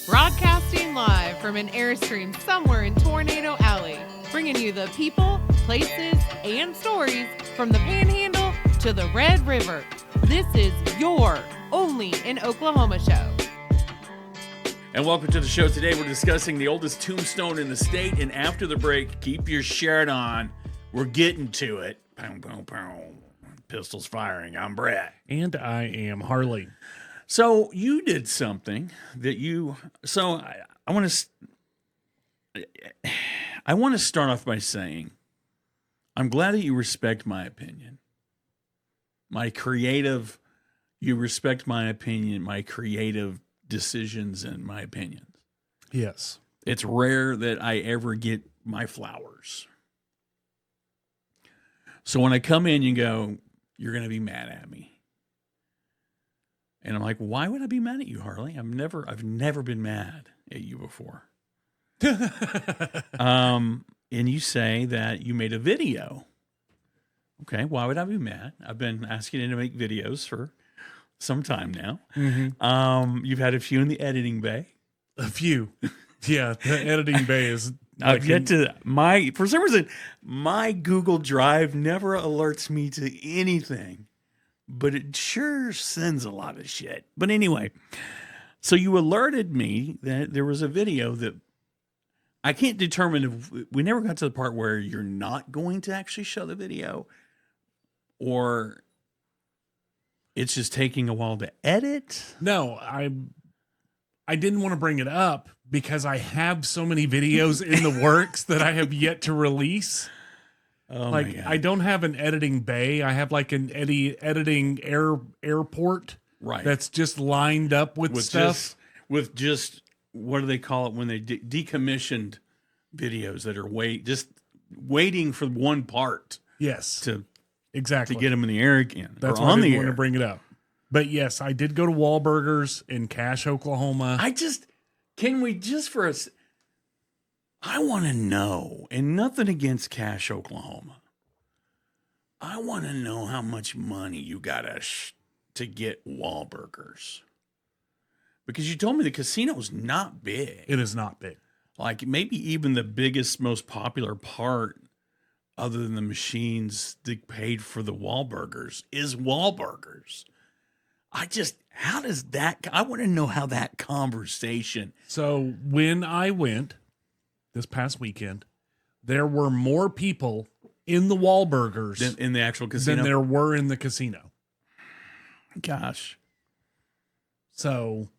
Broadcasting live from an Airstream somewhere in Tornado Alley, bringing you the people, places, and stories from the Panhandle to the Red River. This is your Only in Oklahoma show. And welcome to the show. Today we're discussing the oldest tombstone in the state, and after the break, keep your shirt on. We're getting to it. Pow, pow, pow. Pistols firing. I'm Brett. And I am Harley. So you did something that you... So I want to start off by saying, I'm glad that you respect my opinion. You respect my opinion, my creative decisions and my opinions. Yes. It's rare that I ever get my flowers. So when I come in, you go, you're going to be mad at me. And I'm like, why would I be mad at you, Harley? I've never been mad at you before. And you say that you made a video. Okay, why would I be mad? I've been asking you to make videos for some time now. Mm-hmm. You've had a few in the editing bay. A few. Yeah, the editing bay is... For some reason, my Google Drive never alerts me to anything, but it sure sends a lot of shit. But anyway, so you alerted me that there was a video that I can't determine if we never got to the part where you're not going to actually show the video or it's just taking a while to edit. No, I didn't want to bring it up because I have so many videos in the works that I have yet to release. Oh like my God. I don't have an editing bay. I have like an editing airport, right? That's just lined up with stuff. With just what do they call it when they decommissioned videos that are just waiting for one part? Yes, to exactly get them in the air again. That's why I didn't want to bring it up. But yes, I did go to Wahlburgers in Cache, Oklahoma. I want to know, and nothing against Cache, Oklahoma. I want to know how much money you got to get Wahlburgers. Because you told me the casino's not big. It is not big. Like maybe even the biggest, most popular part, other than the machines that paid for the Wahlburgers, is Wahlburgers. I want to know how that conversation. So when I went this past weekend, there were more people in the Wahlburgers in the actual casino than there were in the casino. Gosh. So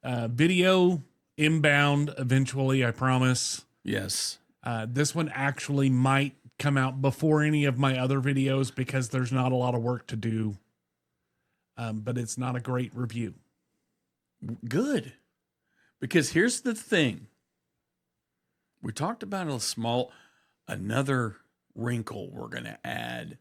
video inbound eventually, I promise. Yes. This one actually might come out before any of my other videos because there's not a lot of work to do. But it's not a great review. Good. Because here's the thing. We talked about another wrinkle we're going to add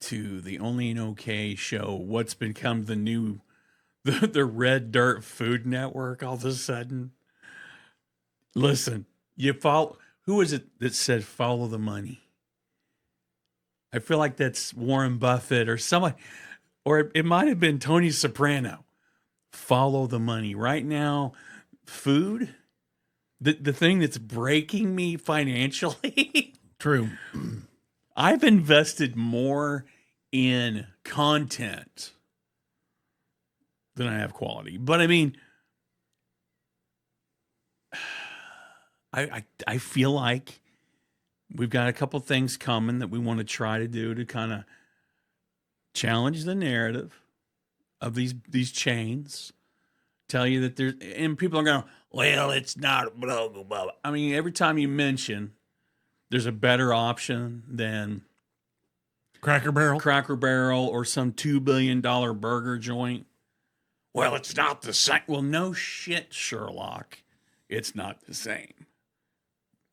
to the Only in OK show. What's become the Red Dirt Food Network all of a sudden. Listen, who is it that said follow the money? I feel like that's Warren Buffett or somebody. Or it might have been Tony Soprano. Follow the money. Right now, food, the thing that's breaking me financially. True. I've invested more in content than I have quality. But I mean, I feel like we've got a couple things coming that we want to try to do to kind of challenge the narrative of these chains. Tell you that and people are going, well, it's not blah, blah, blah. I mean, every time you mention there's a better option than Cracker Barrel or some $2 billion burger joint. Well, it's not the same. Well, no shit, Sherlock. It's not the same.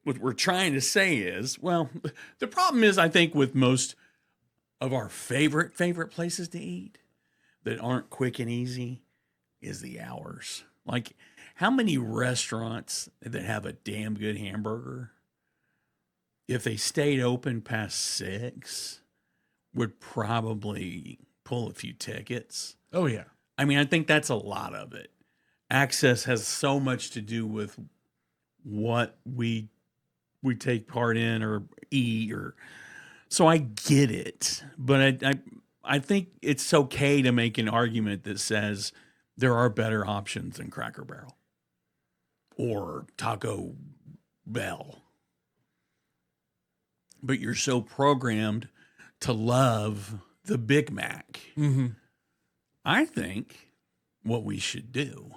What we're trying to say is, well, the problem is, I think, with most of our favorite places to eat that aren't quick and easy is the hours. Like, how many restaurants that have a damn good hamburger, if they stayed open past 6, would probably pull a few tickets? Oh, yeah. I mean, I think that's a lot of it. access has so much to do with what we take part in or eat, or so I get it, but I think it's okay to make an argument that says there are better options than Cracker Barrel or Taco Bell. But you're so programmed to love the Big Mac. Mm-hmm. I think what we should do,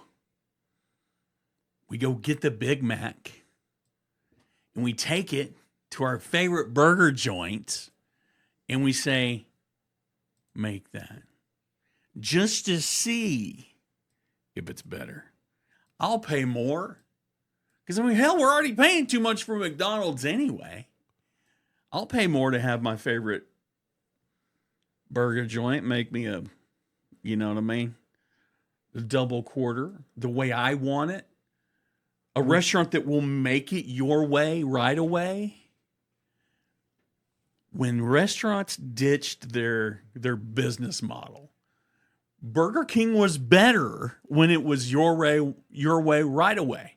we go get the Big Mac and we take it to our favorite burger joint and we say, make that. Just to see if it's better. I'll pay more. Because, I mean, hell, we're already paying too much for McDonald's anyway. I'll pay more to have my favorite burger joint make me a, you know what I mean? A double quarter, the way I want it. A restaurant that will make it your way right away. When restaurants ditched their business model, Burger King was better when it was your way right away.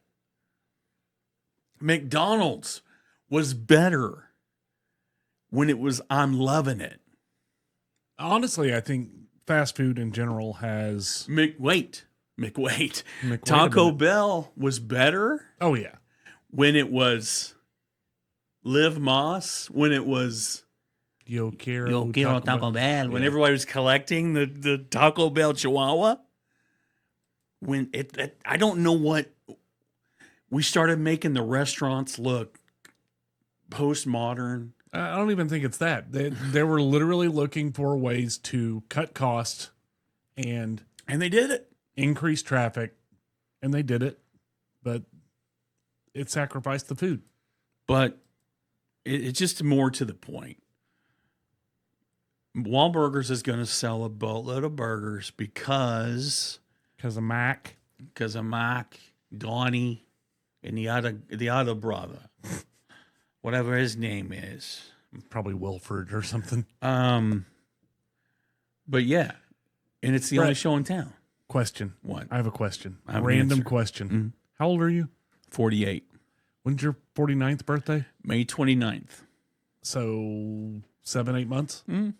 McDonald's was better when it was I'm loving it. Honestly, I think fast food in general has McWait. Taco Bell was better. Oh yeah. When it was Liv Moss, when it was Yo quiero Taco Bell, when everybody was collecting the Taco Bell Chihuahua. When I don't know what we started making the restaurants look postmodern. I don't even think it's that. They were literally looking for ways to cut costs and they did it. Increase traffic, and they did it, but it sacrificed the food. But it's just more to the point. Wahlburgers is going to sell a boatload of burgers because of Mac, Donnie, and the other brother, whatever his name is, probably Wilford or something. But yeah, and it's the only show in town. Question. What? I have a question. I have a an random answer. question. Mm-hmm. How old are you? 48. When's your 49th birthday? May 29th. So 7-8 months? Mm-hmm.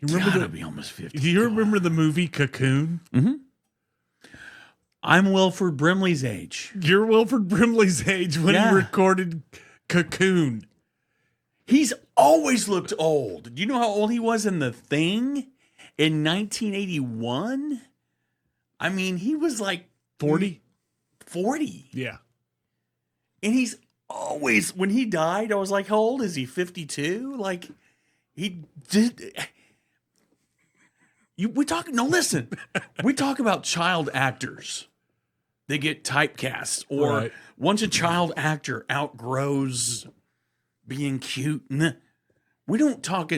You remember be almost 50. Do you remember the movie Cocoon? Mm-hmm. I'm Wilford Brimley's age. You're Wilford Brimley's age when he recorded Cocoon. He's always looked old. Do you know how old he was in The Thing in 1981? I mean, he was like 40. 40. Yeah. And he's always, when he died, I was like, how old is he? 52? Like, he did. We talk about child actors. They get typecast, or once a child actor outgrows being cute, we don't talk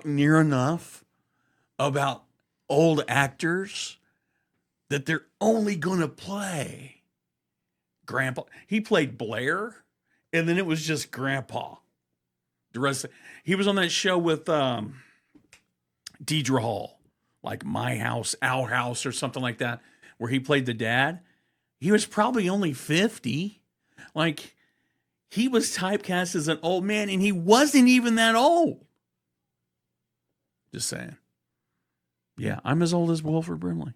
near enough about old actors that they're only going to play Grandpa. He played Blair, and then it was just Grandpa. The rest, he was on that show with Deidre Hall, like My House, Our House, or something like that, where he played the dad. He was probably only 50. Like, he was typecast as an old man, and he wasn't even that old. Just saying. Yeah, I'm as old as Wilford Brimley.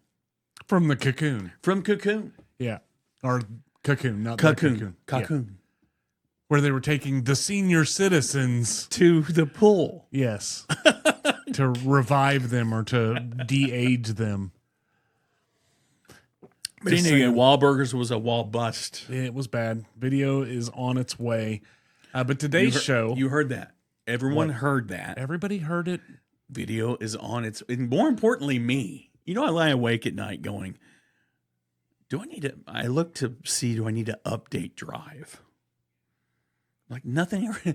From the Cocoon. From Cocoon. Yeah. Or Cocoon, not Cocoon. Yeah. Where they were taking the senior citizens to the pool. Yes. To revive them or to de-age them. But anyway, Wahlburgers was a wall bust. It was bad. Video is on its way. But today's show... You heard that. Everyone heard that. Everybody heard it. Video is on its... And more importantly, me. You know, I lie awake at night going, I look to see, do I need to update Drive? Like, nothing ever...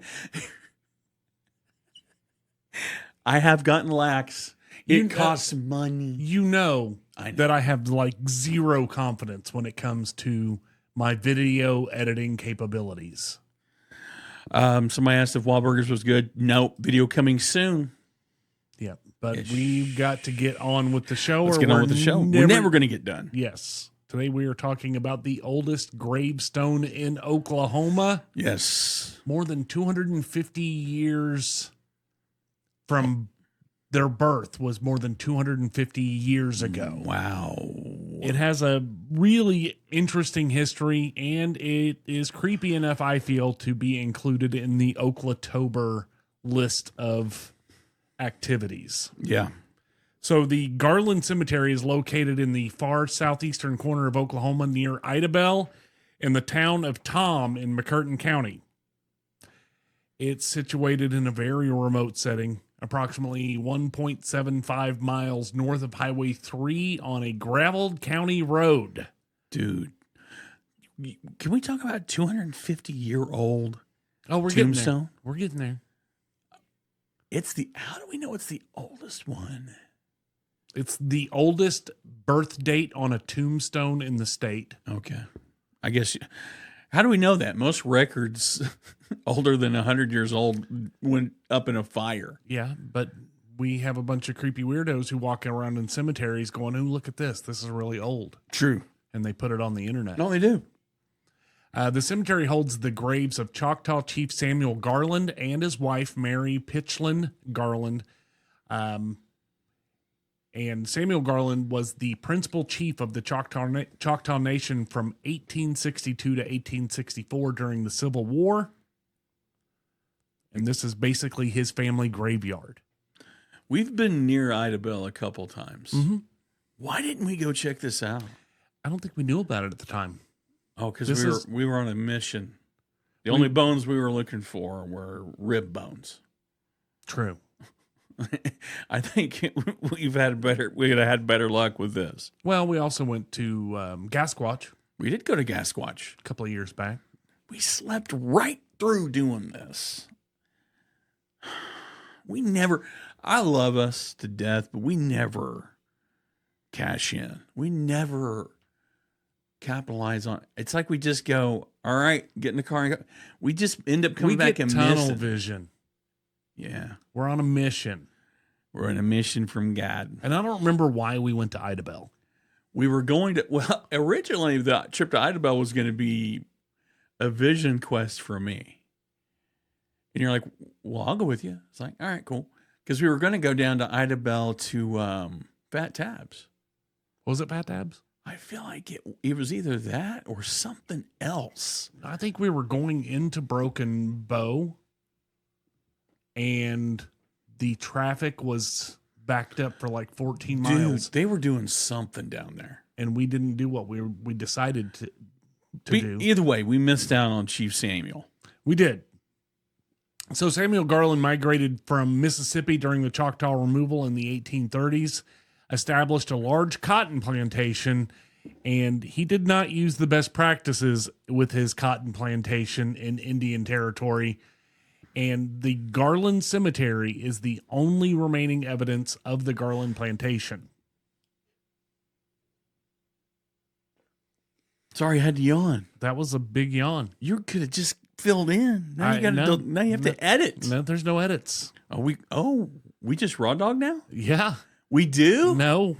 I have gotten lax. It costs money. You know that I have like zero confidence when it comes to my video editing capabilities. Somebody asked if Wahlburgers was good. No, video coming soon. Yeah, but Ish. we've got to get on with the show. Let's or get on we're with the show. We're never going to get done. Yes. Today we are talking about the oldest gravestone in Oklahoma. Yes. More than 250 years from their birth was more than 250 years ago. Wow. It has a really interesting history, and it is creepy enough, I feel, to be included in the Oklatober list of activities. Yeah. So the Garland Cemetery is located in the far southeastern corner of Oklahoma near Idabel in the town of Tom in McCurtain County. It's situated in a very remote setting, approximately 1.75 miles north of Highway 3 on a graveled county road. Dude, can we talk about 250-year-old We're tombstone? getting there. We're getting there. How do we know it's the oldest one? It's the oldest birth date on a tombstone in the state. Okay. I guess, how do we know that? Most records older than 100 years old went up in a fire. Yeah, but we have a bunch of creepy weirdos who walk around in cemeteries going, "Oh, look at this. This is really old." True. And they put it on the internet. No, they do. The cemetery holds the graves of Choctaw Chief Samuel Garland and his wife, Mary Pitchlynn Garland. And Samuel Garland was the principal chief of the Choctaw Nation from 1862 to 1864 during the Civil War. And this is basically his family graveyard. We've been near Idabel a couple times. Mm-hmm. Why didn't we go check this out? I don't think we knew about it at the time. Oh, because we were on a mission. The only bones we were looking for were rib bones. True. I think we'd have had better luck with this. Well, we also went to Gasquatch We did go to Gasquatch. a couple of years back. We slept right through doing this. I love us to death, but we never cash in. We never capitalize on it. It's like we just go, all right, get in the car and go. We just end up coming back and tunnel missing. vision. Yeah. We're on a mission. We're on a mission from God. And I don't remember why we went to Idabel. We were going to, originally the trip to Idabel was going to be a vision quest for me. And you're like, well, I'll go with you. It's like, all right, cool. Because we were going to go down to Idabel to Fat Tabs. Was it Fat Tabs? I feel like it was either that or something else. I think we were going into Broken Bow, and the traffic was backed up for like 14 miles. Dude, they were doing something down there. And we didn't do what we decided to do. Either way, we missed out on Chief Samuel. We did. So Samuel Garland migrated from Mississippi during the Choctaw removal in the 1830s, established a large cotton plantation, and he did not use the best practices with his cotton plantation in Indian Territory. And the Garland Cemetery is the only remaining evidence of the Garland plantation. Sorry, I had to yawn. That was a big yawn. You could have just filled in. Now you have to edit. No, there's no edits. We just raw dog now? Yeah. We do? No.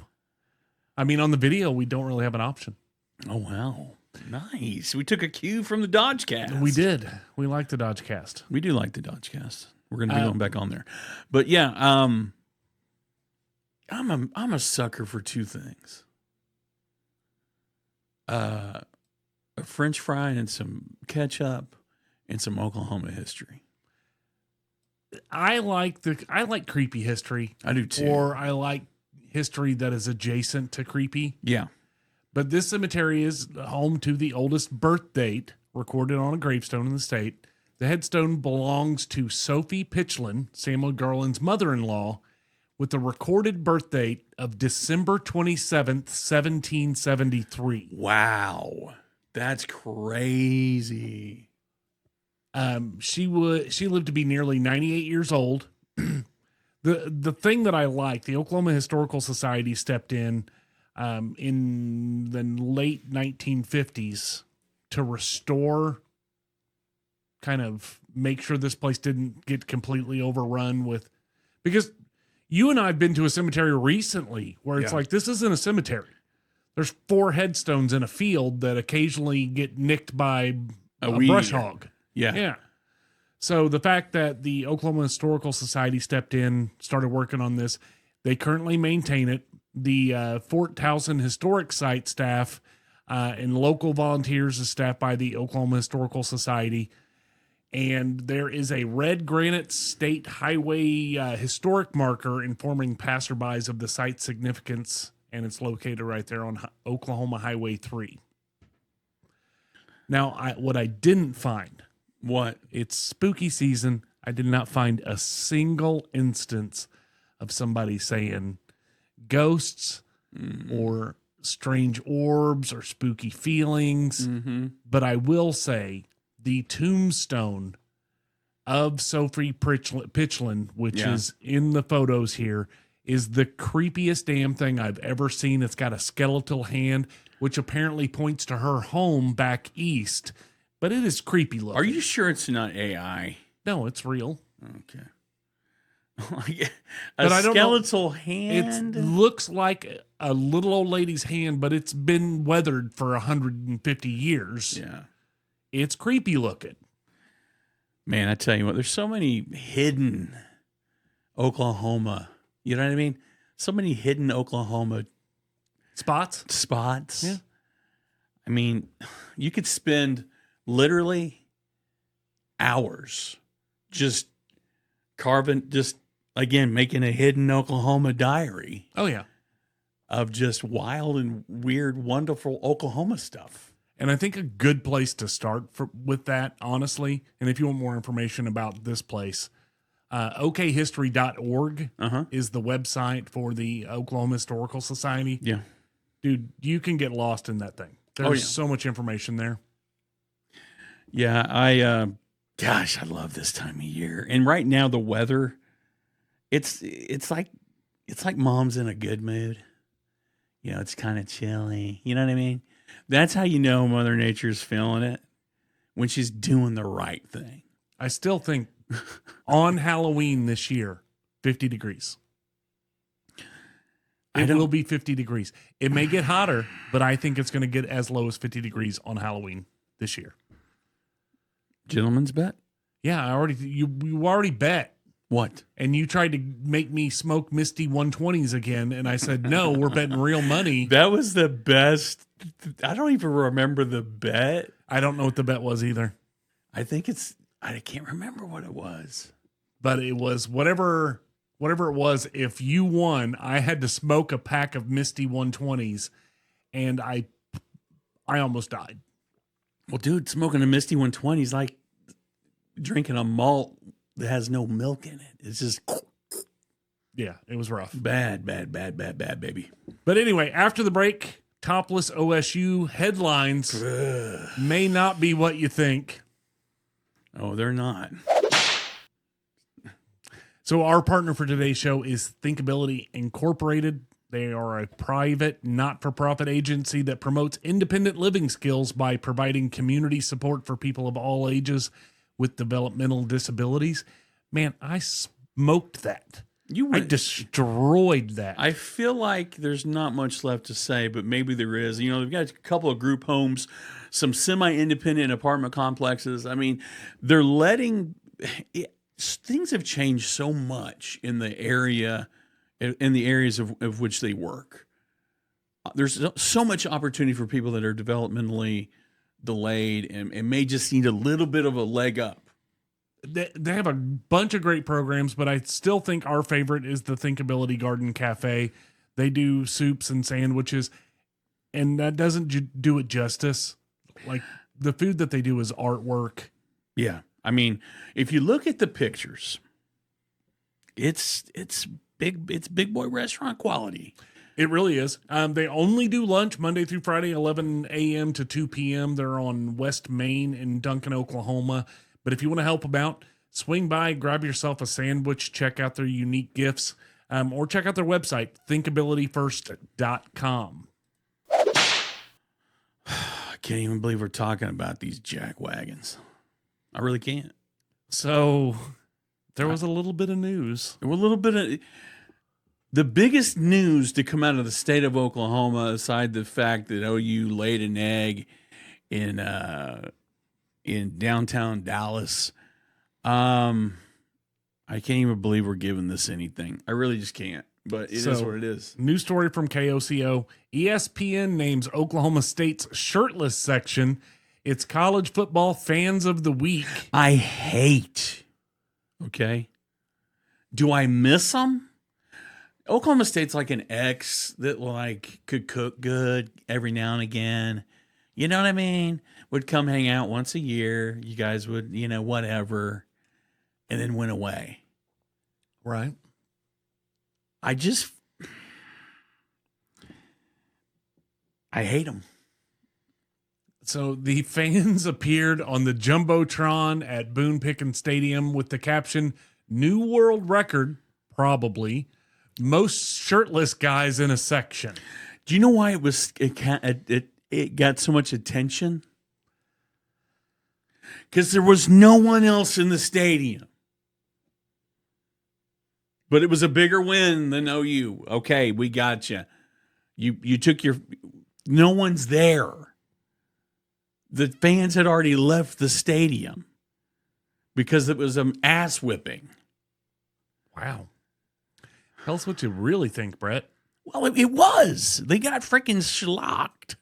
I mean, on the video, we don't really have an option. Oh, wow. Nice. We took a cue from the Dodgecast. We did. We like the Dodgecast. We do like the Dodgecast. We're going to be going back on there. But yeah, I'm a sucker for two things. A French fry and some ketchup and some Oklahoma history. I like creepy history. I do too. Or I like history that is adjacent to creepy. Yeah. But this cemetery is home to the oldest birth date recorded on a gravestone in the state. The headstone belongs to Sophie Pitchlynn, Samuel Garland's mother-in-law, with a recorded birth date of December 27th, 1773. Wow. That's crazy. She lived to be nearly 98 years old. The thing that I like, the Oklahoma Historical Society stepped in the late 1950s to restore, kind of make sure this place didn't get completely overrun with, because You and I have been to a cemetery recently where it's Yeah. like, this isn't a cemetery. There's 4 headstones in a field that occasionally get nicked by a weed brush eater. hog. Yeah. Yeah. So the fact that the Oklahoma Historical Society stepped in, started working on this, they currently maintain it. The Fort Towson Historic Site staff and local volunteers is staffed by the Oklahoma Historical Society. And there is a red granite state highway historic marker informing passerbys of the site's significance, and it's located right there on Oklahoma Highway 3. Now, what I didn't find, What? it's spooky season. I did not find a single instance of somebody saying ghosts or strange orbs or spooky feelings. Mm-hmm. But I will say the tombstone of Sophie Pitchlynn, which Yeah. is in the photos here, is the creepiest damn thing I've ever seen. It's got a skeletal hand, which apparently points to her home back east. But it is creepy looking. Are you sure it's not AI? No, it's real. Okay. But I don't know- skeletal hand. It looks like a little old lady's hand, but it's been weathered for 150 years. Yeah. It's creepy looking. Man, I tell you what, there's so many hidden Oklahoma. You know what I mean? So many hidden Oklahoma Spots? spots. Yeah. I mean, you could spend literally hours just making a hidden Oklahoma diary Oh, yeah. of just wild and weird, wonderful Oklahoma stuff. And I think a good place to start with that, honestly, and if you want more information about this place, okhistory.org is the website for the Oklahoma Historical Society. Yeah. Dude, you can get lost in that thing. There's yeah. so much information there. Yeah, I love this time of year. And right now the weather, it's like mom's in a good mood. You know, it's kind of chilly. You know what I mean? That's how you know Mother Nature's feeling it, when she's doing the right thing. I still think on Halloween this year, 50 degrees. It will be 50 degrees. It may get hotter, but I think it's going to get as low as 50 degrees on Halloween this year. Gentleman's bet? Yeah, you already bet. What? And you tried to make me smoke Misty 120s again, and I said, no, we're betting real money. That was the best. I don't even remember the bet. I don't know what the bet was either. I think I can't remember what it was. But it was whatever it was. If you won, I had to smoke a pack of Misty 120s, and I almost died. Well, dude, smoking a Misty 120 is like drinking a malt that has no milk in it. It's just Yeah, it was rough. bad, baby. But anyway, after the break, topless OSU headlines may not be what you think. Oh, they're not. So our partner for today's show is Thinkability Incorporated. They are a private, not-for-profit agency that promotes independent living skills by providing community support for people of all ages with developmental disabilities. Man, I smoked that. I destroyed that. I feel like there's not much left to say, but maybe there is. You know, they've got a couple of group homes, some semi-independent apartment complexes. I mean, they're letting things have changed so much in the area, in the areas of which they work. There's so much opportunity for people that are developmentally delayed and may just need a little bit of a leg up. They have a bunch of great programs, but I still think our favorite is the Thinkability Garden Cafe. They do soups and sandwiches, and that doesn't do it justice. Like, the food that they do is artwork. Yeah. I mean, if you look at the pictures, it's big boy restaurant quality. It really is. They only do lunch Monday through Friday, 11 a.m. to 2 p.m. They're on West Main in Duncan, Oklahoma. But if you want to help them out, swing by, grab yourself a sandwich, check out their unique gifts, or check out their website, thinkabilityfirst.com. I can't even believe we're talking about these jack wagons. I really can't. So there was a little bit of news. A little bit of, The biggest news to come out of the state of Oklahoma, aside the fact that OU laid an egg in downtown Dallas, I can't even believe we're giving this anything. I really just can't. But it is what it is. News story from KOCO. ESPN names Oklahoma State's Shirtless Section its college football fans of the week. I hate. Okay. Do I miss them? Oklahoma State's like an ex that like could cook good every now and again. You know what I mean? Would come hang out once a year. You guys would, whatever. And then went away. Right. I hate them. So the fans appeared on the Jumbotron at Boone Pickens Stadium with the caption, "New world record, probably. Most shirtless guys in a section." Do you know why it got so much attention? Because there was no one else in the stadium. But it was a bigger win than OU. Okay, we got you. You took your... No one's there. The fans had already left the stadium because it was an ass whipping. Wow. Tell us what you really think, Brett. Well, it was. They got freaking schlocked.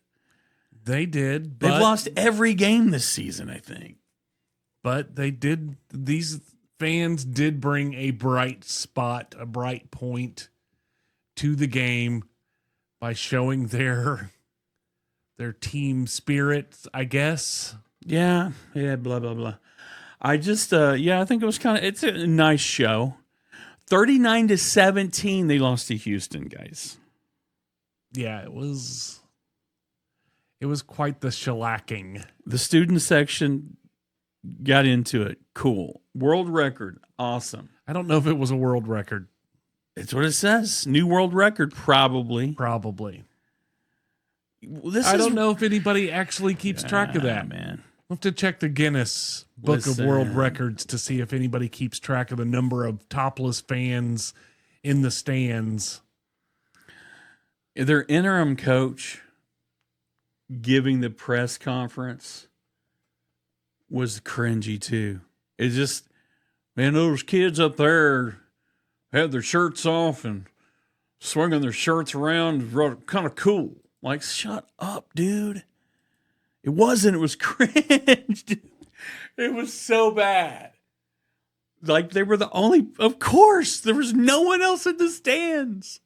They did. They've lost every game this season, I think. But they did... These fans did bring a bright spot, a bright point to the game by showing their team spirit, I guess. Yeah, blah, blah, blah. I just, I think it was it's a nice show. 39-17, they lost to Houston, guys. Yeah, it was quite the shellacking. The student section got into it. Cool. World record. Awesome. I don't know if it was a world record. It's what it says. New world record, probably. Probably. I don't know if anybody actually keeps track of that. Man. We'll have to check the Guinness Book of World Records to see if anybody keeps track of the number of topless fans in the stands. Their interim coach giving the press conference was cringy too. It's just, man, those kids up there had their shirts off and swinging their shirts around, kind of cool. Like, shut up, dude. It wasn't. It was cringe. It was so bad. Like, they were the only, of course, there was no one else in the stands.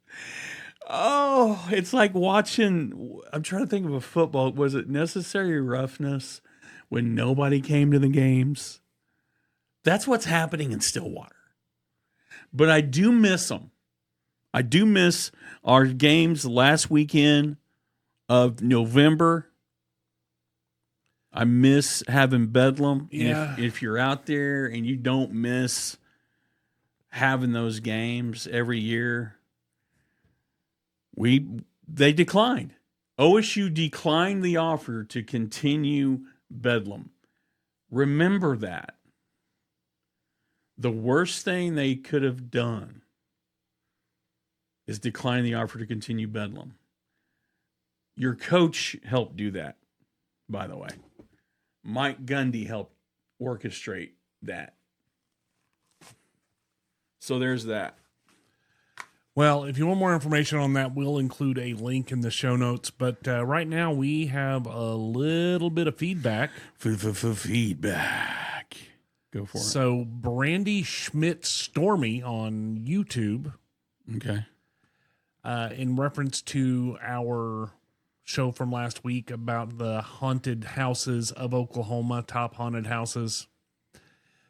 Oh, it's like watching, I'm trying to think of a football. Was it Necessary Roughness when nobody came to the games? That's what's happening in Stillwater. But I do miss them. I do miss our games last weekend of November. I miss having Bedlam. Yeah. If you're out there and you don't miss having those games every year, they declined. OSU declined the offer to continue Bedlam. Remember that. The worst thing they could have done is decline the offer to continue Bedlam. Your coach helped do that, by the way. Mike Gundy helped orchestrate that. So there's that. Well, if you want more information on that, we'll include a link in the show notes. But right now we have a little bit of feedback. Feedback. Go for it. So Brandy Schmidt-Stormy on YouTube. Okay. In reference to our show from last week about the haunted houses of Oklahoma, top haunted houses.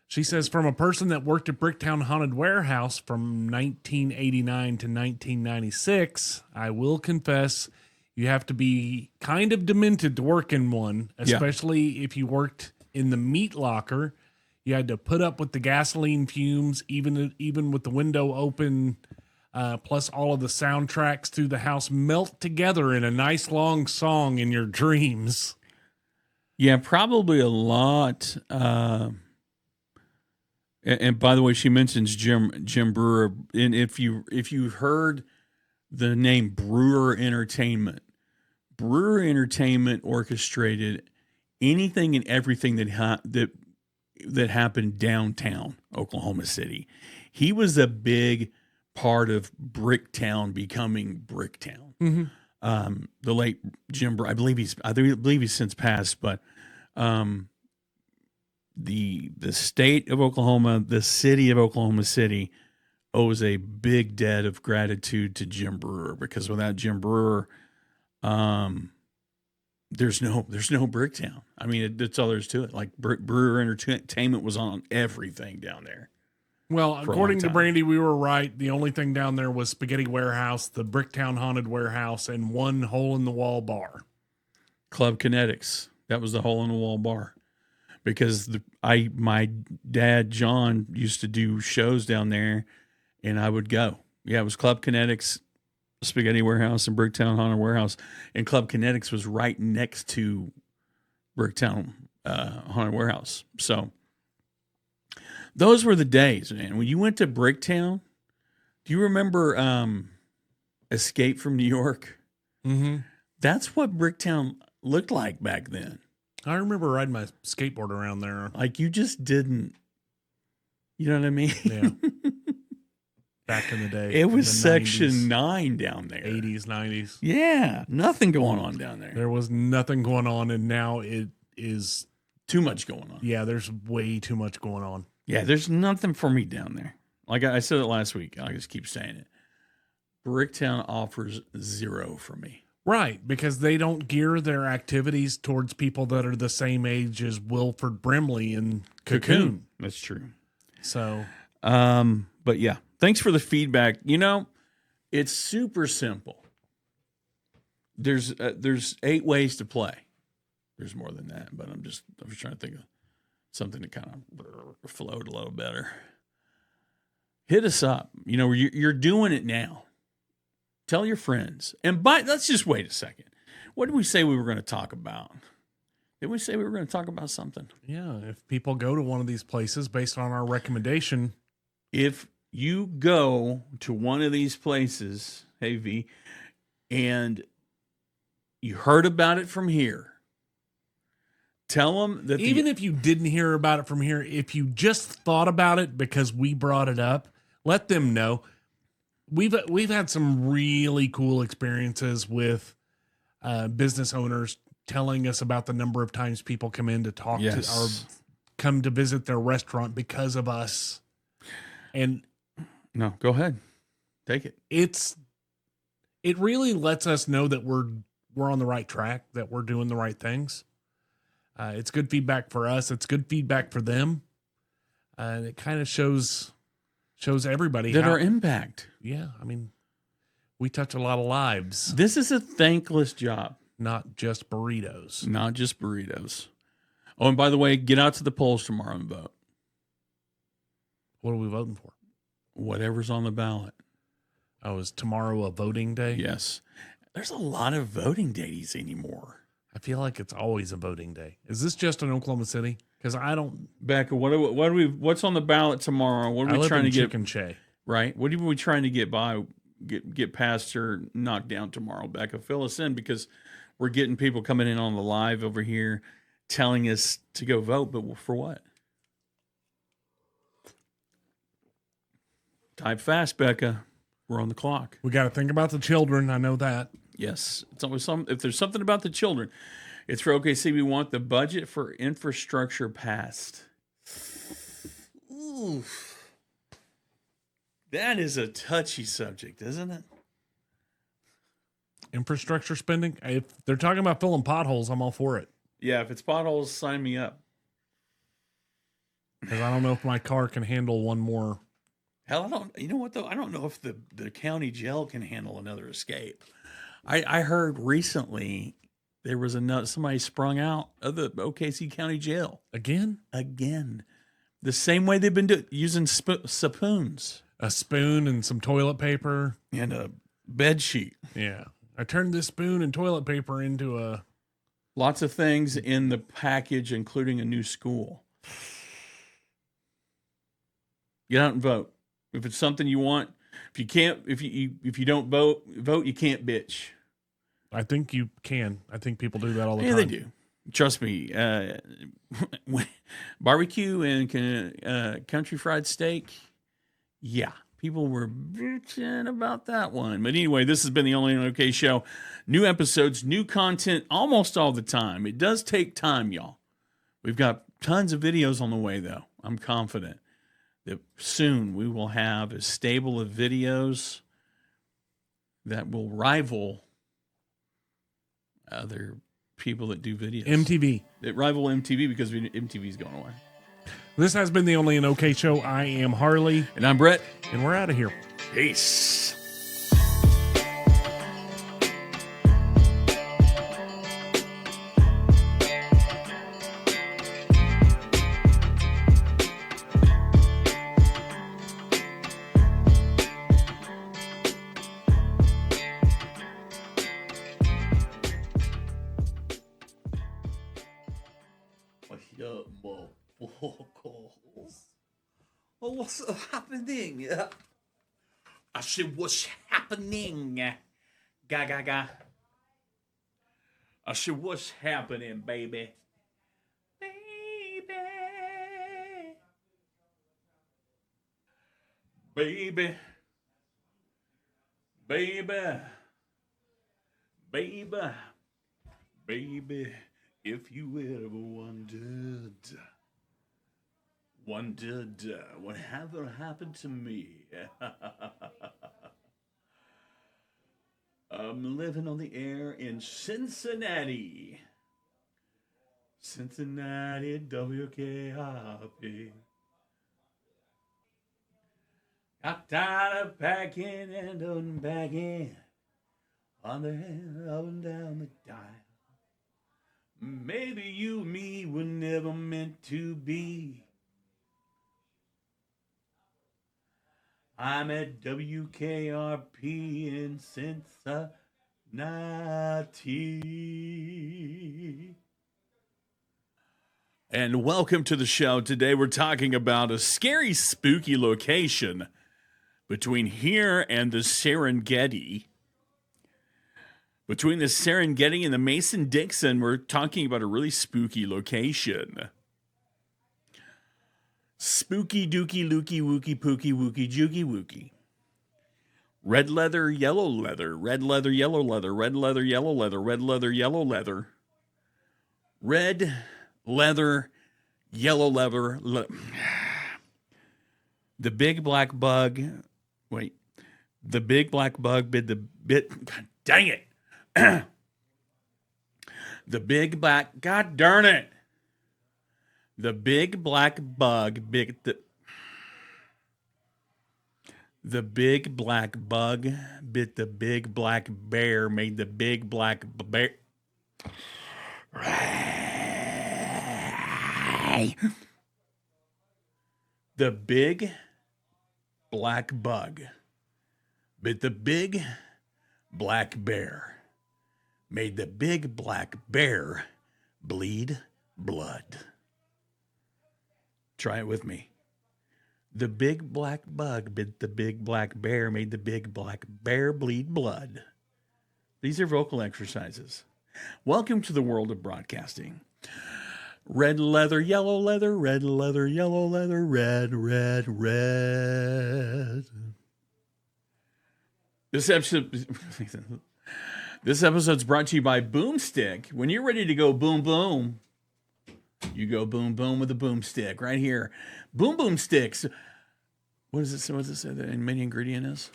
She says, from a person that worked at Bricktown Haunted Warehouse from 1989 to 1996, I will confess you have to be kind of demented to work in one, especially if you worked in the meat locker. You had to put up with the gasoline fumes, even with the window open, plus all of the soundtracks through the house melt together in a nice long song in your dreams. Yeah, probably a lot And by the way, she mentions Jim Brewer, and if you heard the name Brewer Entertainment orchestrated anything and everything that happened downtown Oklahoma City. He was a big part of Bricktown becoming Bricktown. Mm-hmm. The late Jim Brewer, I believe he's since passed, but the state of Oklahoma, the city of Oklahoma City, owes a big debt of gratitude to Jim Brewer, because without Jim Brewer, there's no Bricktown. I mean, that's all there is to it. Like Brewer Entertainment was on everything down there. Well, according to Brandy, we were right. The only thing down there was Spaghetti Warehouse, the Bricktown Haunted Warehouse, and one hole-in-the-wall bar. Club Kinetics. That was the hole-in-the-wall bar. Because my dad, John, used to do shows down there, and I would go. Yeah, it was Club Kinetics, Spaghetti Warehouse, and Bricktown Haunted Warehouse. And Club Kinetics was right next to Bricktown Haunted Warehouse. So those were the days, man. When you went to Bricktown, do you remember Escape from New York? Mm-hmm. That's what Bricktown looked like back then. I remember riding my skateboard around there. Like, you just didn't, you know what I mean? Yeah. Back in the day. It was Section 90s, 9 down there. 80s, 90s. Yeah. Nothing going on down there. There was nothing going on, and now it is too much going on. Yeah, there's way too much going on. Yeah, there's nothing for me down there. Like I said it last week. I just keep saying it. Bricktown offers zero for me. Right, because they don't gear their activities towards people that are the same age as Wilford Brimley and Cocoon. That's true. So, but yeah, thanks for the feedback. You know, it's super simple. There's 8 ways to play. There's more than that, but I'm just trying to think of something to kind of float a little better. Hit us up. You know, you're doing it now. Tell your friends. And let's just wait a second. What did we say we were going to talk about? Did we say we were going to talk about something? Yeah, if people go to one of these places based on our recommendation. If you go to one of these places, hey V, and you heard about it from here, tell them that even if you didn't hear about it from here, if you just thought about it because we brought it up, let them know. We've had some really cool experiences with business owners telling us about the number of times people come in to talk to or come to visit their restaurant because of us. And no, go ahead, take it. It really lets us know that we're on the right track, that we're doing the right things. It's good feedback for us. It's good feedback for them. And it kind of shows everybody that our impact. Yeah, I mean, we touch a lot of lives. This is a thankless job. Not just burritos. Not just burritos. Oh, and by the way, get out to the polls tomorrow and vote. What are we voting for? Whatever's on the ballot. Oh, is tomorrow a voting day? Yes. There's a lot of voting days anymore. I feel like it's always a voting day. Is this just in Oklahoma City? Because I don't. Becca, what's on the ballot tomorrow? What are we trying to get? Chicken Shay. Right. What are we trying to get by? Get past or knocked down tomorrow, Becca? Fill us in, because we're getting people coming in on the live over here telling us to go vote, but for what? Type fast, Becca. We're on the clock. We got to think about the children. I know that. Yes. It's always if there's something about the children, it's for OKC. We want the budget for infrastructure passed. Oof. That is a touchy subject, isn't it? Infrastructure spending? If they're talking about filling potholes, I'm all for it. Yeah, if it's potholes, sign me up. Because I don't know if my car can handle one more. Hell, I don't. You know what though? I don't know if the county jail can handle another escape. I heard recently there was somebody sprung out of the OKC County Jail again. The same way they've been using spoons. A spoon and some toilet paper. And a bed sheet. Yeah. I turned this spoon and toilet paper into a... Lots of things in the package, including a new school. Get out and vote. If it's something you want, if you don't vote, you can't bitch. I think you can. I think people do that all the time. Yeah, they do. Trust me. Barbecue and country fried steak. Yeah, people were bitching about that one. But anyway, this has been the Only Okay Show. New episodes, new content almost all the time. It does take time, y'all. We've got tons of videos on the way, though. I'm confident that soon we will have a stable of videos that will rival other people that do videos. MTV. That rival MTV because MTV's going away. This has been the Only an Okay Show. I am Harley. And I'm Brett. And we're out of here. Peace. Well, what's happening? I said, what's happening? Ga. I said, what's happening, baby? Baby. Baby, if you ever wondered whatever happened to me. I'm living on the air in Cincinnati, WKRP. Got tired of packing and unpacking on the head up and down the dial. Maybe you and me were never meant to be. I'm at WKRP in Cincinnati. And welcome to the show. Today we're talking about a scary, spooky location between here and the Serengeti. Between the Serengeti and the Mason-Dixon, we're talking about a really spooky location. Spooky dookie lookie wookie pookie wookie jookie wookie. Red leather, yellow leather, red leather, yellow leather, red leather, yellow leather, red leather, yellow leather. Red leather, yellow leather. The big black bug. Wait. The big black bug bit the bit. God dang it. The big black. God darn it. The big black bug bit the big black bug bit the big black bear, made the big black bear. The big black bug bit the big black bear, made the big black bear bleed blood. Try it with me. The big black bug bit the big black bear, made the big black bear bleed blood. These are vocal exercises. Welcome to the world of broadcasting. Red leather, yellow leather, red leather, yellow leather, red, red, red. This episode's brought to you by Boomstick. When you're ready to go boom, boom, you go boom, boom with a boomstick right here. Boom, boom sticks. What does it say? What does it say the main ingredient is?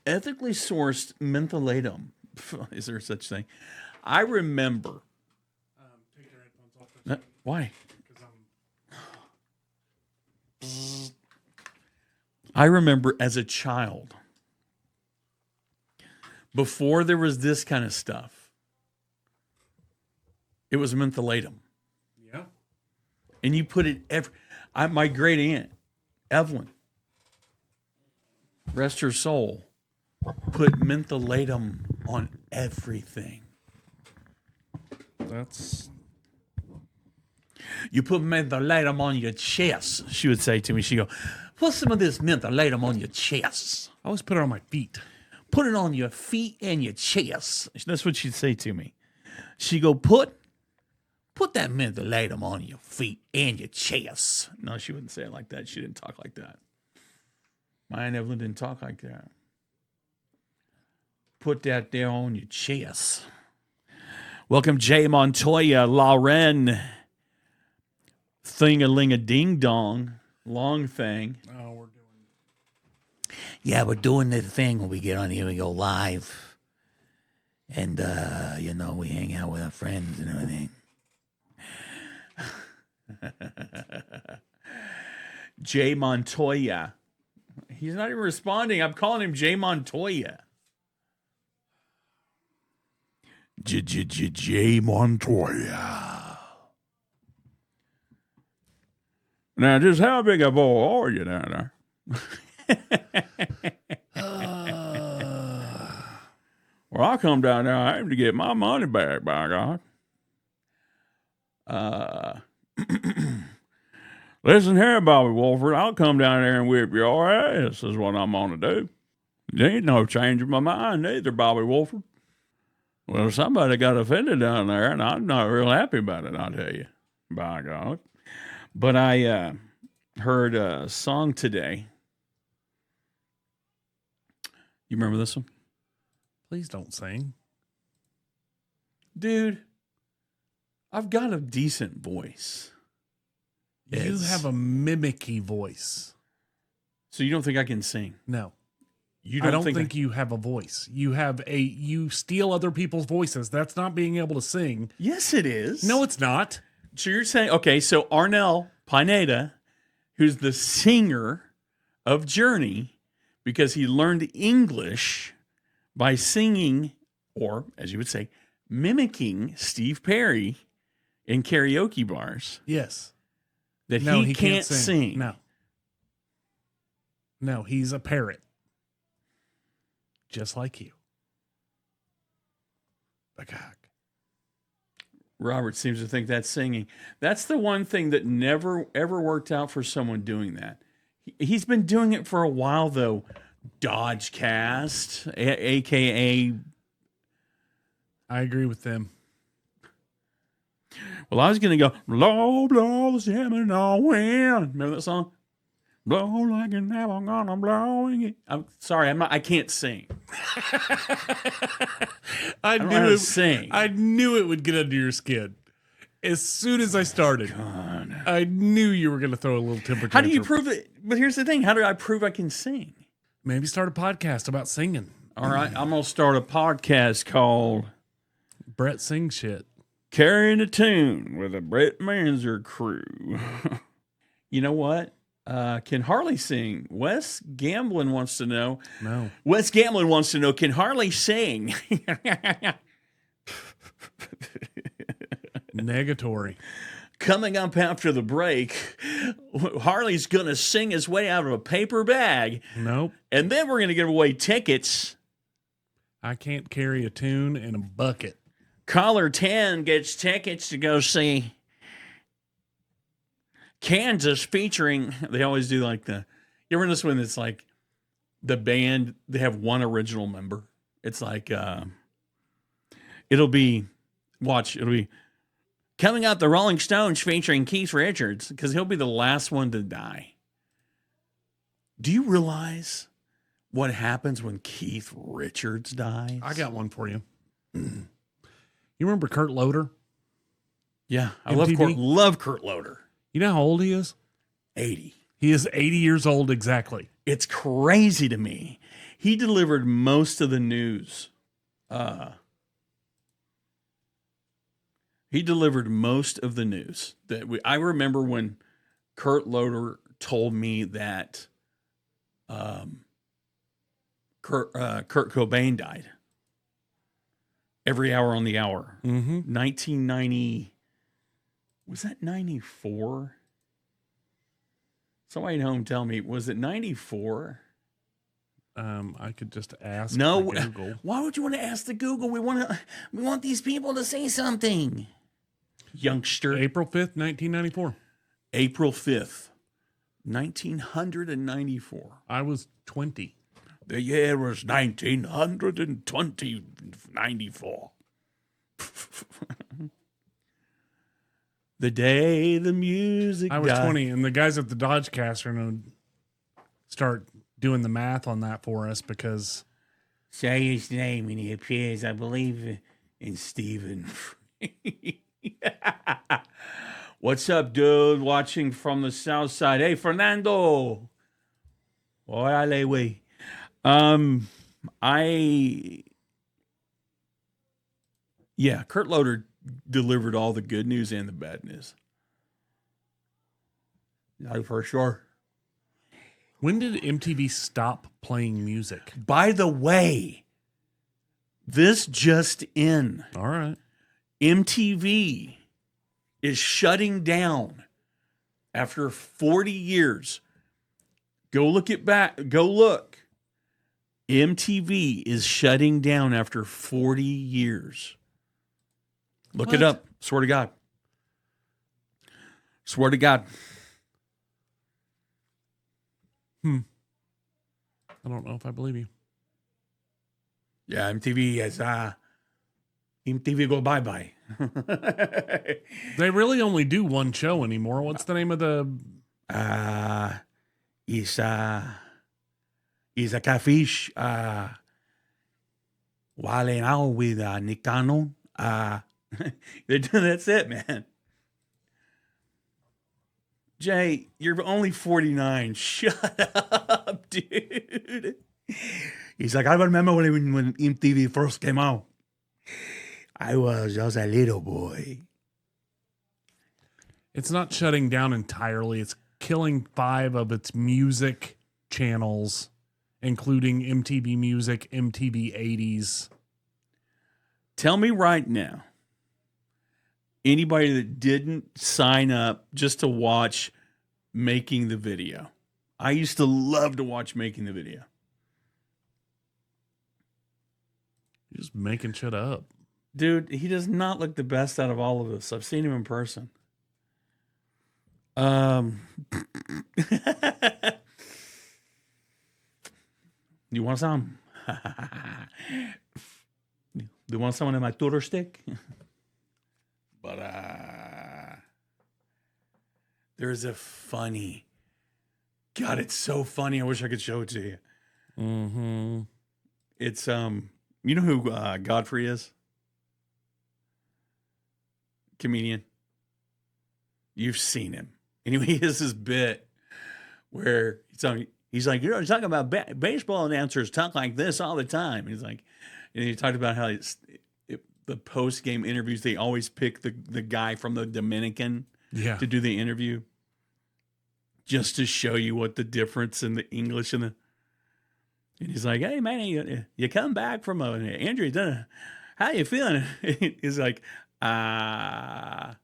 Ethically sourced mentholatum. Is there such thing? I remember. Take your headphones off for a second. Why? Because I remember as a child, before there was this kind of stuff, it was mentholatum. Yeah. And you put it my great aunt, Evelyn, rest her soul, put mentholatum on everything. That's You put mentholatum on your chest, she would say to me. She'd go, put some of this mentholatum on your chest. I always put it on my feet. Put it on your feet and your chest. That's what she'd say to me. She'd go, put that mentholatum on your feet and your chest. No, she wouldn't say it like that. She didn't talk like that. My Aunt Evelyn didn't talk like that. Put that there on your chest. Welcome, Jay Montoya, Lauren, Thing-a-ling-a-ding-dong, long thing. Oh, we're doing. Yeah, we're doing the thing when we get on here. We go live. And, we hang out with our friends and everything. Jay Montoya. He's not even responding. I'm calling him Jay Montoya. Jay Montoya. Now, just how big a boy are you down there? Well, I come down there, I aim to get my money back, by God. Listen here, Bobby Wolford, I'll come down there and whip your ass, is what I'm going to do. There ain't no changing my mind either, Bobby Wolford. Well, somebody got offended down there, and I'm not real happy about it, I'll tell you, by God. But I heard a song today. You remember this one? Please don't sing. Dude, I've got a decent voice. You have a mimicky voice. So you don't think I can sing? No. I don't think you have a voice. You steal other people's voices. That's not being able to sing. Yes, it is. No, it's not. So you're saying, okay, so Arnell Pineda, who's the singer of Journey, because he learned English by singing, or as you would say, mimicking Steve Perry in karaoke bars. Yes. That he can't sing. No, he's a parrot. Just like you. Bagag. Robert seems to think that's singing. That's the one thing that never, ever worked out for someone doing that. He's been doing it for a while, though. Dodgecast, a.k.a. I agree with them. Well, I was going to go, blow, blow the Seminole wind. Remember that song? Blow like an apple, I'm blowing it. I'm sorry, I can't sing. I don't know how to sing. I knew it would get under your skin. As soon as I started, God. I knew you were going to throw a little temper How do you tantrum. prove it? But here's the thing. How do I prove I can sing? Maybe start a podcast about singing. All right, I'm going to start a podcast called Brett Sing Shit. Carrying a Tune with the Brett Manzer Crew. You know what? Can Harley sing? Wes Gamblin wants to know. No. Wes Gamblin wants to know, can Harley sing? Negatory. Coming up after the break, Harley's going to sing his way out of a paper bag. Nope. And then we're going to give away tickets. I can't carry a tune in a bucket. Caller 10 gets tickets to go see Kansas featuring, they always do like you ever notice when it's like the band, they have one original member. It's like, it'll be coming out the Rolling Stones featuring Keith Richards, because he'll be the last one to die. Do you realize what happens when Keith Richards dies? I got one for you. You remember Kurt Loder? Yeah, I MTV? love Kurt Loder. You know how old he is? 80. He is 80 years old exactly. It's crazy to me. He delivered most of the news. He delivered most of the news. I remember when Kurt Loder told me that Kurt Cobain died. Every hour on the hour. Mm-hmm. 1990. Was that 94? Somebody at home tell me, was it 94? I could just ask. No. Google. Why would you want to ask the Google? We want these people to say something. youngster. April 5th, 1994. April 5th, 1994. I was 20. The year was 1920, 94. The day the music I was died. 20, and the guys at the Dodge Cast are going to start doing the math on that for us because Say his name when he appears, I believe, in Stephen. What's up, dude? Watching from the south side. Hey, Fernando. Órale, güey. Kurt Loder delivered all the good news and the bad news. Not for sure. when did MTV stop playing music? By the way, this just in. All right. MTV is shutting down after 40 years. Go look. MTV is shutting down after 40 years. Look it What? up. Swear to God. Swear to God. I don't know if I believe you. Yeah, MTV has MTV go bye-bye. They really only do one show anymore. What's the name of the... Is a catfish wilding out with Nick Cannon. That's it, man. Jay, you're only 49. Shut up, dude. He's like, I remember when MTV first came out. I was just a little boy. It's not shutting down entirely. It's killing 5 of its music channels, including MTV Music, MTV 80s. Tell me right now, anybody that didn't sign up just to watch Making the Video. I used to love to watch Making the Video. You're just making shit up. Dude, he does not look the best out of all of us. I've seen him in person. You want some? Do you want someone in my Twitter stick? But there's a funny. God, it's so funny. I wish I could show it to you. Mm-hmm. It's you know who Godfrey is? Comedian. You've seen him. Anyway, he has this bit where he's like, you're talking about baseball announcers talk like this all the time. He's like, and he talked about how the post game interviews, they always pick the guy from the Dominican to do the interview, just to show you what the difference in the English and he's like, hey man, you come back from an injury, how you feeling? He's like, I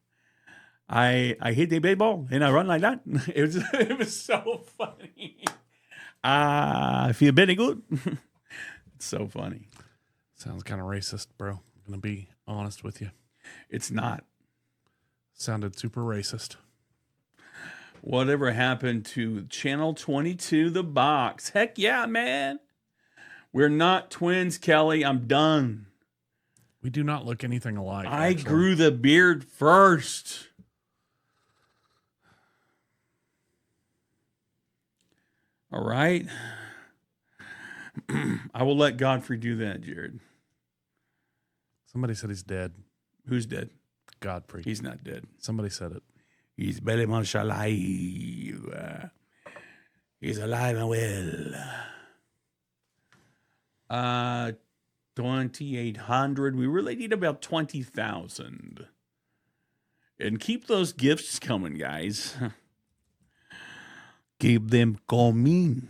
hit the baseball and I run like that. It was so funny. I feel very good. It's so funny. Sounds kind of racist, bro. I'm going to be honest with you. It's not. Sounded super racist. Whatever happened to Channel 22, The Box? Heck yeah, man. We're not twins, Kelly. I'm done. We do not look anything alike. I actually. grew the beard first. All right. I will let Godfrey do that, Jared. Somebody said he's dead. Who's dead? Godfrey. He's not dead. Somebody said it. He's very much alive. He's alive and well. 2,800. We really need about 20,000. And keep those gifts coming, guys. Keep them coming.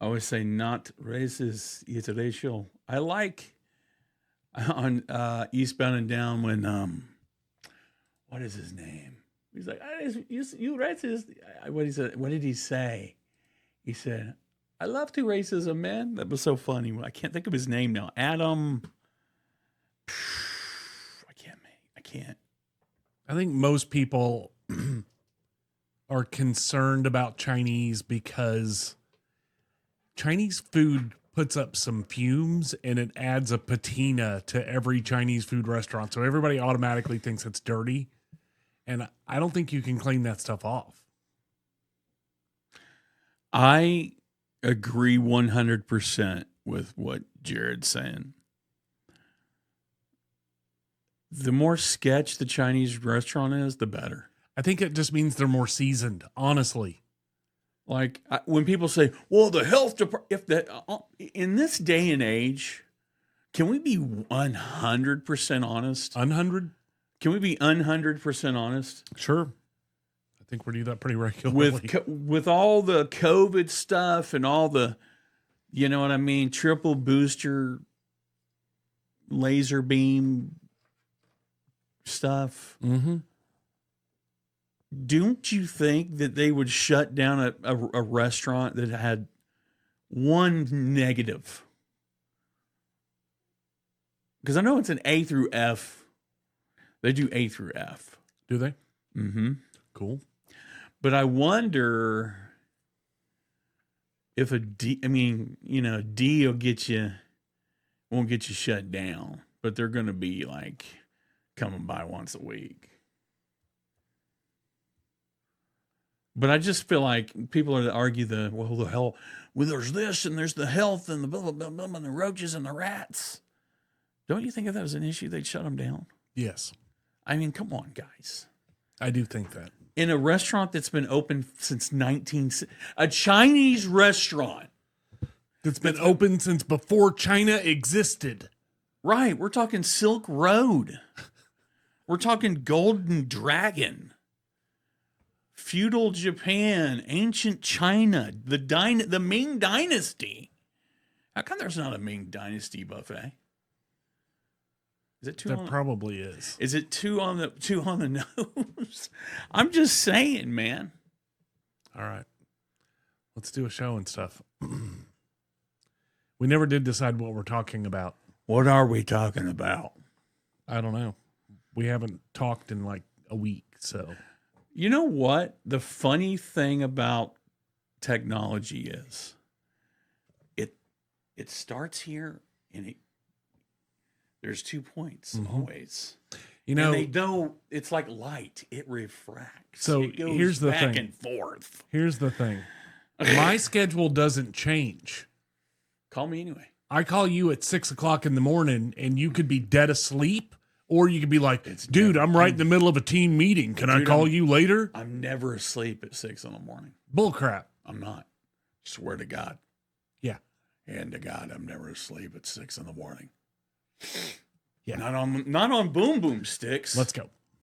I always say not racist, it's racial. I like on Eastbound and Down when what is his name? He's like, you racist. What did he say? He said, I love to racism, man. That was so funny. I can't think of his name now. Adam. can't. I think most people are concerned about Chinese because Chinese food puts up some fumes and it adds a patina to every Chinese food restaurant. So everybody automatically thinks it's dirty. And I don't think you can clean that stuff off. I agree 100% with what Jared's saying. The more sketch the Chinese restaurant is, the better. I think it just means they're more seasoned, honestly. Like when people say, "Well, the health department," if that in this day and age, can we be 100% honest? 100? Can we be 100% honest? Sure. I think we do that pretty regularly. With all the COVID stuff and all the, you know what I mean, triple booster, laser beam stuff. Mm-hmm. Don't you think that they would shut down a restaurant that had one negative? Because I know it's an A through F. They do A through F. Do they? Mm-hmm. Cool. But I wonder if a D, I mean, you know, D will won't get you shut down, but they're going to be like coming by once a week. But I just feel like people are to argue the hell, there's this and there's the health and the blah, blah, blah, blah, and the roaches and the rats. Don't you think if that was an issue, they'd shut them down? Yes. I mean, come on, guys. I do think that. In a restaurant that's been open since a Chinese restaurant. That's been open since before China existed. Right. We're talking Silk Road. We're talking Golden Dragon. Feudal Japan, ancient China, the Ming Dynasty. How come there's not a Ming Dynasty buffet? Is it There probably is. Is it too on the nose? I'm just saying, man. All right. Let's do a show and stuff. We never did decide what we're talking about. What are we talking about? I don't know. We haven't talked in like a week, so. You know what? The funny thing about technology is it starts here and there's 2 points always. You know, and they don't, it's like light. It refracts. So it goes here's the back thing. and forth. Here's the thing. My schedule doesn't change. Call me anyway. I call you at 6 o'clock in the morning and you could be dead asleep, or you could be like, dude, I'm right in the middle of a team meeting. Can I call you later? I'm never asleep at 6 in the morning. Bullcrap. I'm not. Swear to God. Yeah. And to God, I'm never asleep at 6 in the morning. Yeah. Not on boom boom sticks. Let's go.